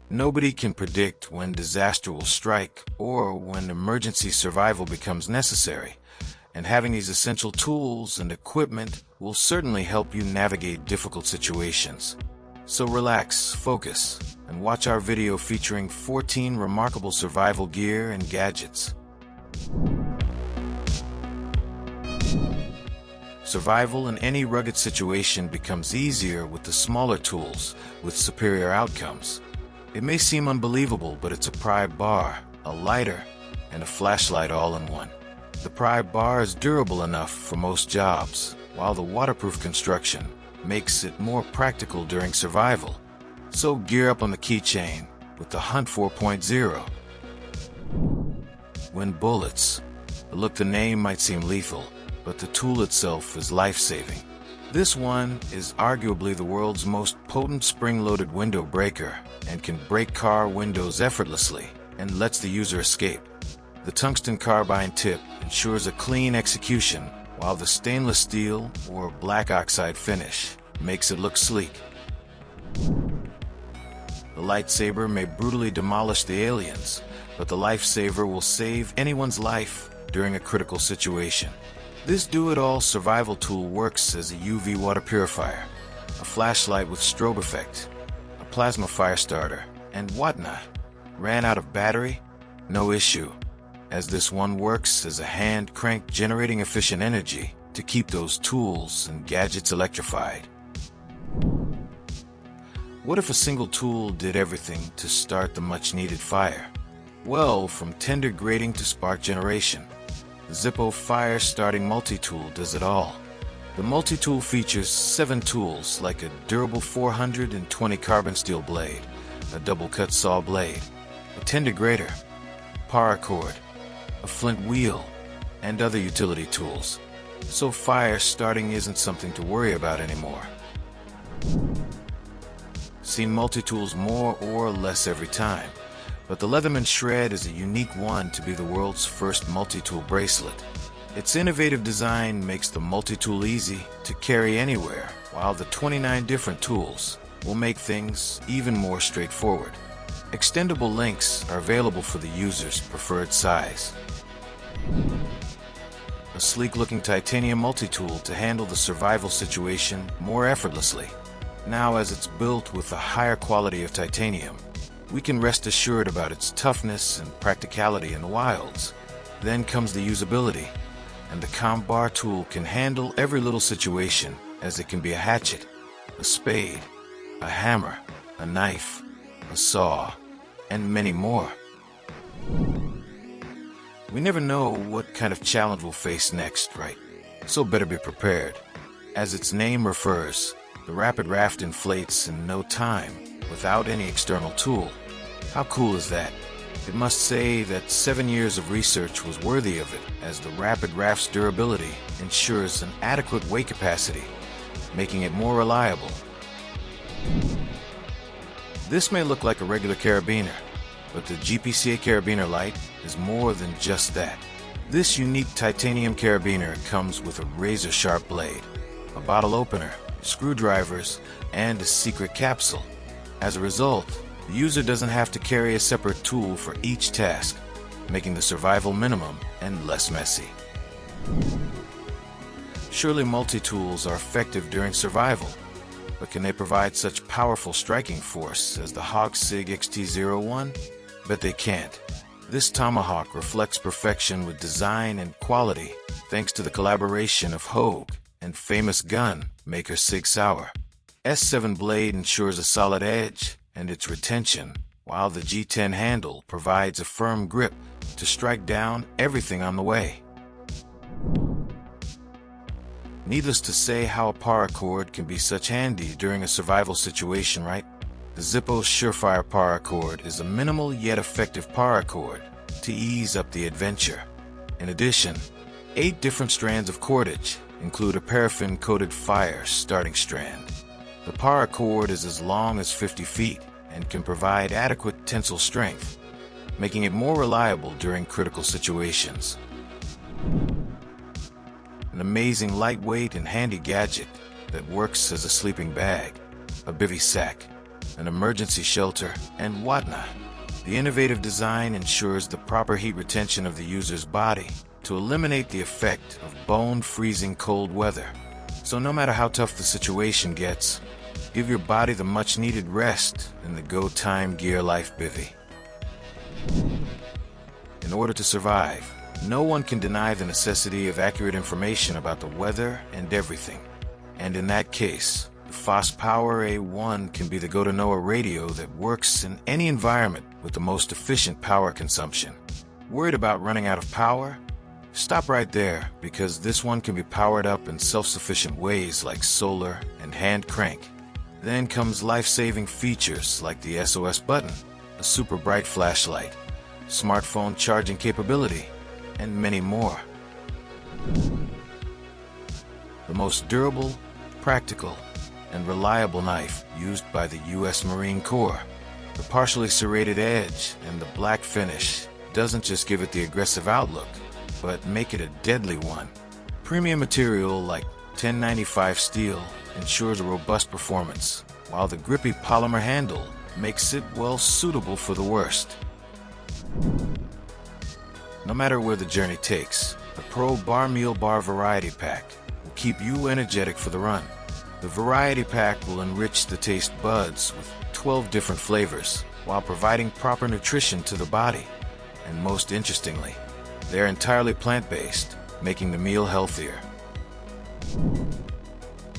Nobody can predict when disaster will strike or when emergency survival becomes necessary, and having these essential tools and equipment will certainly help you navigate difficult situations. So relax, focus, and watch our video featuring 14 remarkable survival gear and gadgets. Survival in any rugged situation becomes easier with the smaller tools with superior outcomes. It may seem unbelievable, but it's a pry bar, a lighter, and a flashlight all in one. The pry bar is durable enough for most jobs, while the waterproof construction makes it more practical during survival. So gear up on the keychain with the Hunt 4.0. Wyn Bullets. Look, the name might seem lethal, but the tool itself is life-saving. This one is arguably the world's most potent spring-loaded window breaker and can break car windows effortlessly and lets the user escape. The tungsten carbide tip ensures a clean execution, while the stainless steel or black oxide finish makes it look sleek. The lightsaber may brutally demolish the aliens, but the Lifesaver will save anyone's life during a critical situation. This do-it-all survival tool works as a UV water purifier, a flashlight with strobe effect, a plasma fire starter, and whatnot. Ran out of battery? No issue, as this one works as a hand crank generating efficient energy to keep those tools and gadgets electrified. What if a single tool did everything to start the much-needed fire? Well, from tender grating to spark generation, the Zippo Fire Starting Multi-Tool does it all. The multi-tool features 7 tools like a durable 420 carbon steel blade, a double-cut saw blade, a tender grater, paracord, a flint wheel, and other utility tools. So fire starting isn't something to worry about anymore. Seen multi-tools more or less every time, but the Leatherman Shred is a unique one to be the world's first multi-tool bracelet. Its innovative design makes the multi-tool easy to carry anywhere, while the 29 different tools will make things even more straightforward. Extendable links are available for the user's preferred size. A sleek-looking titanium multi-tool to handle the survival situation more effortlessly. Now, as it's built with a higher quality of titanium, we can rest assured about its toughness and practicality in the wilds. Then comes the usability, and the Combar tool can handle every little situation, as it can be a hatchet, a spade, a hammer, a knife, a saw, and many more. We never know what kind of challenge we'll face next, right? So better be prepared. As its name refers, the rapid raft inflates in no time, without any external tool. How cool is that? It must say that 7 years of research was worthy of it, as the rapid raft's durability ensures an adequate weight capacity, making it more reliable. This may look like a regular carabiner, but the GPCA Carabiner Light is more than just that. This unique titanium carabiner comes with a razor-sharp blade, a bottle opener, screwdrivers, and a secret capsule. As a result, the user doesn't have to carry a separate tool for each task, making the survival minimum and less messy. Surely multi-tools are effective during survival, but can they provide such powerful striking force as the Hogsig XT01? Bet they can't. This tomahawk reflects perfection with design and quality, thanks to the collaboration of Hogue and famous gun maker Sauer. S7 blade ensures a solid edge and its retention, while the G10 handle provides a firm grip to strike down everything on the way. Needless to say how a paracord can be such handy during a survival situation, right? The Zippo Surefire paracord is a minimal yet effective paracord to ease up the adventure. In addition, 8 different strands of cordage include a paraffin-coated fire starting strand. The paracord is as long as 50 feet and can provide adequate tensile strength, making it more reliable during critical situations. An amazing lightweight and handy gadget that works as a sleeping bag, a bivy sack. an emergency shelter, and whatnot. The innovative design ensures the proper heat retention of the user's body to eliminate the effect of bone-freezing cold weather. So no matter how tough the situation gets, give your body the much-needed rest in the Go Time Gear Life Bivvy. In order to survive, no one can deny the necessity of accurate information about the weather and everything. And in that case, the Foss Power A1 can be the go-to-NOAA radio that works in any environment with the most efficient power consumption. Worried about running out of power? Stop right there, because this one can be powered up in self-sufficient ways like solar and hand crank. Then comes life-saving features like the SOS button, a super bright flashlight, smartphone charging capability, and many more. The most durable, practical, and reliable knife used by the U.S. Marine Corps. The partially serrated edge and the black finish doesn't just give it the aggressive outlook, but make it a deadly one. Premium material like 1095 steel ensures a robust performance, while the grippy polymer handle makes it well suitable for the worst. No matter where the journey takes, the Pro Bar Meal Bar Variety Pack will keep you energetic for the run. The Variety Pack will enrich the taste buds with 12 different flavors while providing proper nutrition to the body. And most interestingly, they're entirely plant-based, making the meal healthier.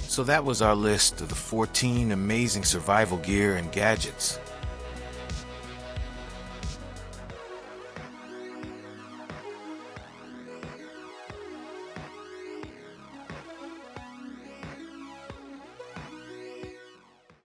So that was our list of the 14 amazing survival gear and gadgets